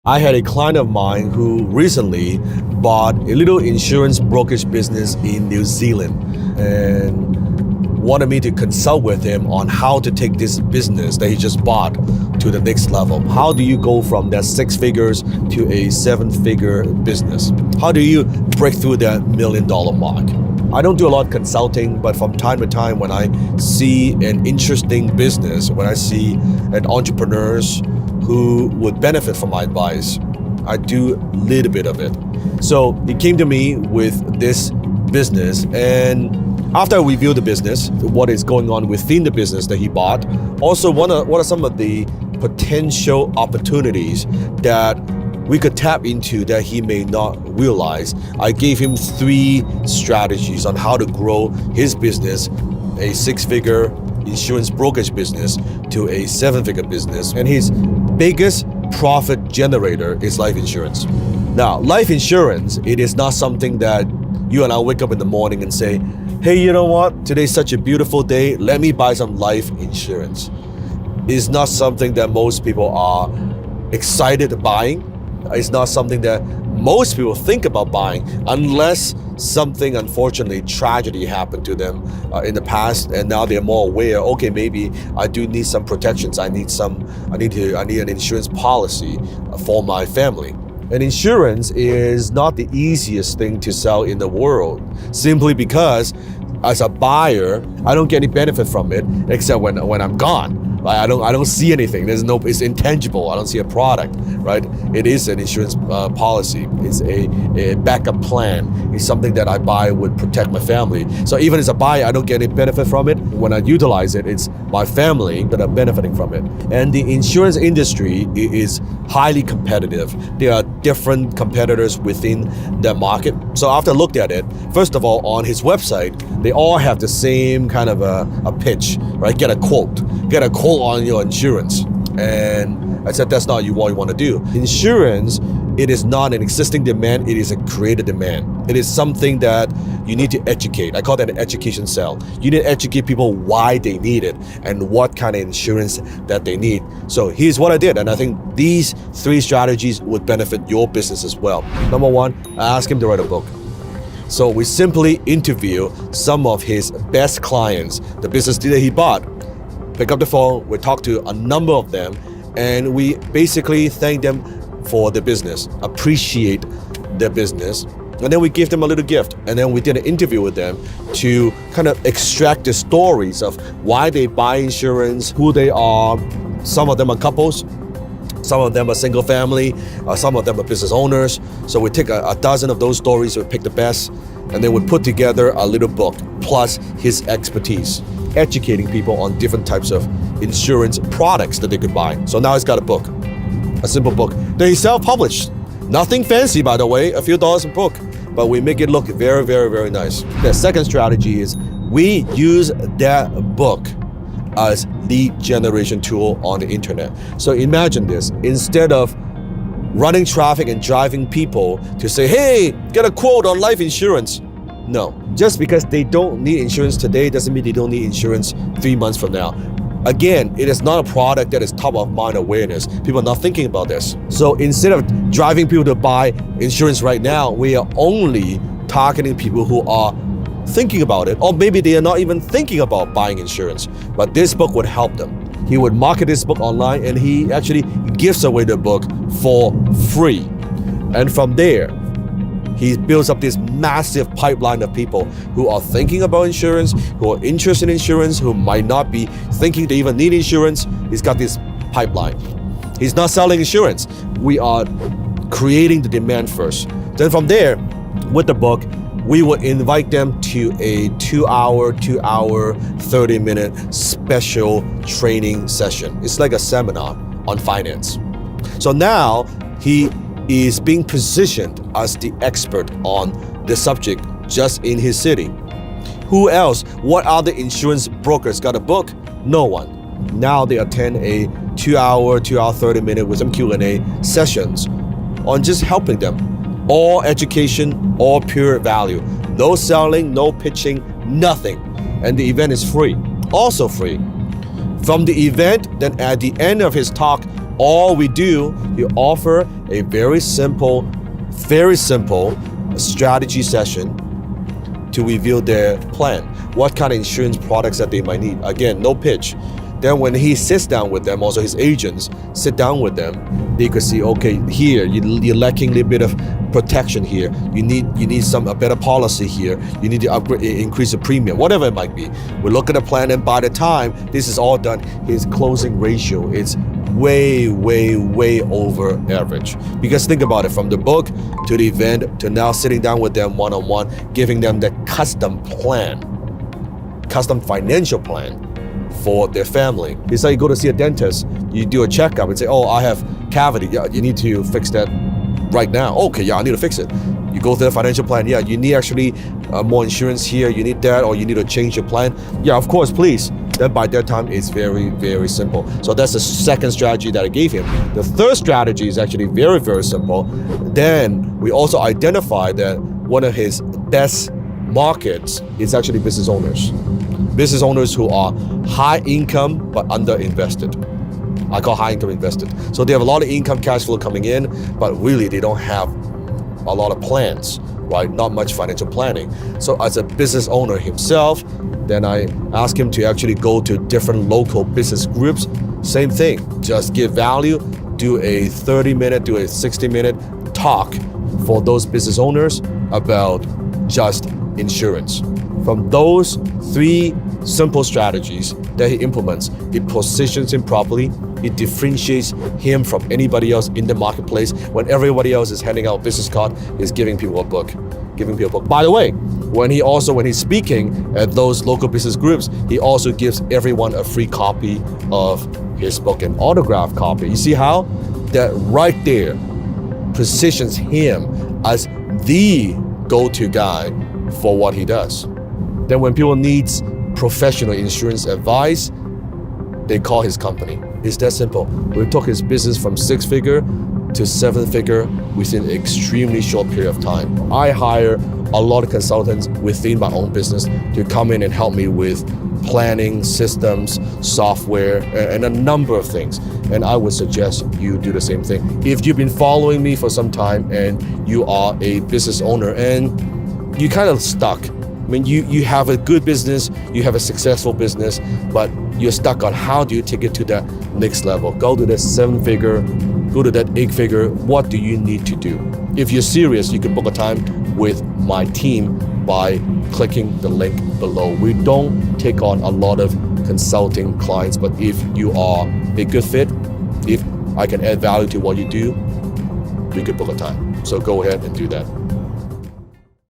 I had a client of mine who recently bought a little insurance brokerage business in New Zealand and wanted me to consult with him on how to take this business that he just bought to the next level. How do you go from that 6 figures to a 7-figure business? How do you break through that $1 million mark? I don't do a lot of consulting, but from time to time when I see an interesting business, when I see an entrepreneurs who would benefit from my advice, I do a little bit of it. So he came to me with this business, and after I reviewed the business, what is going on within the business that he bought, also what are some of the potential opportunities that we could tap into that he may not realize. I gave him 3 strategies on how to grow his business, a 6-figure insurance brokerage business to a 7-figure business. And his biggest profit generator is life insurance. Now, life insurance, it is not something that you and I wake up in the morning and say, hey, you know what? Today's such a beautiful day. Let me buy some life insurance. It's not something that most people are excited about buying. It's not something that most people think about buying unless something, unfortunately, tragedy happened to them in the past, and now they're more aware. Okay, maybe I do need some protections. I need an insurance policy for my family. And insurance is not the easiest thing to sell in the world, simply because as a buyer, I don't get any benefit from it except when I'm gone. I don't see anything. It's intangible. I don't see a product, right? It is an insurance policy. It's a backup plan. It's something that I buy would protect my family. So even as a buyer, I don't get any benefit from it. When I utilize it, it's my family that are benefiting from it. And the insurance industry is highly competitive. There are different competitors within the market. So after I looked at it, first of all, on his website, they all have the same kind of a pitch, right? Get a quote on your insurance. And I said, that's not what you want to do. Insurance, it is not an existing demand, it is a created demand. It is something that you need to educate. I call that an education sell. You need to educate people why they need it and what kind of insurance that they need. So here's what I did, and I think these 3 strategies would benefit your business as well. Number 1, I asked him to write a book. So we simply interview some of his best clients, the business that he bought. Pick up the phone, we talk to a number of them, and we basically thank them for the business, appreciate their business, and then we give them a little gift. And then we did an interview with them to kind of extract the stories of why they buy insurance, who they are. Some of them are couples, some of them are single family, some of them are business owners. So we take a dozen of those stories, we pick the best, and then we put together a little book, plus his expertise, educating people on different types of insurance products that they could buy. So now he's got a book, a simple book that he self-published. Nothing fancy, by the way, a few dollars a book, but we make it look very, very, very nice. The second strategy is we use that book as lead generation tool on the internet. So imagine this, instead of running traffic and driving people to say, hey, get a quote on life insurance. No, just because they don't need insurance today doesn't mean they don't need insurance 3 months from now. Again, it is not a product that is top of mind awareness. People are not thinking about this. So instead of driving people to buy insurance right now, we are only targeting people who are thinking about it, or maybe they are not even thinking about buying insurance. But this book would help them. He would market this book online, and he actually gives away the book for free. And from there, he builds up this massive pipeline of people who are thinking about insurance, who are interested in insurance, who might not be thinking they even need insurance. He's got this pipeline. He's not selling insurance. We are creating the demand first. Then from there, with the book, we would invite them to a 2-hour, 30-minute special training session. It's like a seminar on finance. So now he is being positioned as the expert on the subject just in his city. Who else? What other insurance brokers got a book? No one. Now they attend a 2-hour, 30-minute with some Q&A sessions on just helping them. All education, all pure value. No selling, no pitching, nothing. And the event is free, also free. From the event, then at the end of his talk, All we do, we offer a very simple strategy session to reveal their plan. What kind of insurance products that they might need. Again, no pitch. Then when he sits down with them, also his agents sit down with them, they could see, okay, here you're lacking a little bit of protection here. You need a better policy here. You need to upgrade, increase the premium, whatever it might be. We look at the plan, and by the time this is all done, his closing ratio is way over average. Because think about it, from the book to the event to now sitting down with them one-on-one, giving them the custom financial plan for their family. It's like you go to see a dentist, you do a checkup and say, oh, I have cavity. Yeah, you need to fix that right now. Okay, yeah, I need to fix it. You go through the financial plan. Yeah, you need actually more insurance here. You need that, or you need to change your plan. Yeah, of course, please. Then by that time, it's very simple. So that's the second strategy that I gave him. The third strategy is actually very simple. Then we also identify that one of his best markets is actually business owners. Business owners who are high income but under-invested. I call high income invested. So they have a lot of income, cash flow coming in, but really they don't have a lot of plans, right? Not much financial planning. So as a business owner himself, then I ask him to actually go to different local business groups. Same thing, just give value, do a 30-minute, do a 60-minute talk for those business owners about just insurance. From those three simple strategies that he implements, it positions him properly, it differentiates him from anybody else in the marketplace. When everybody else is handing out a business card, he's giving people a book. By the way, when he's speaking at those local business groups, he also gives everyone a free copy of his book, an autographed copy. You see how that right there positions him as the go-to guy for what he does. Then when people need professional insurance advice, they call his company. It's that simple. We took his business from 6-figure to 7-figure within an extremely short period of time. I hire a lot of consultants within my own business to come in and help me with planning, systems, software, and a number of things. And I would suggest you do the same thing. If you've been following me for some time and you are a business owner and you're kind of stuck, I mean, you have a good business, you have a successful business, but you're stuck on how do you take it to that next level? Go to that 7-figure, go to that 8-figure. What do you need to do? If you're serious, you can book a time with my team by clicking the link below. We don't take on a lot of consulting clients, but if you are a good fit, if I can add value to what you do, we could book a time. So go ahead and do that.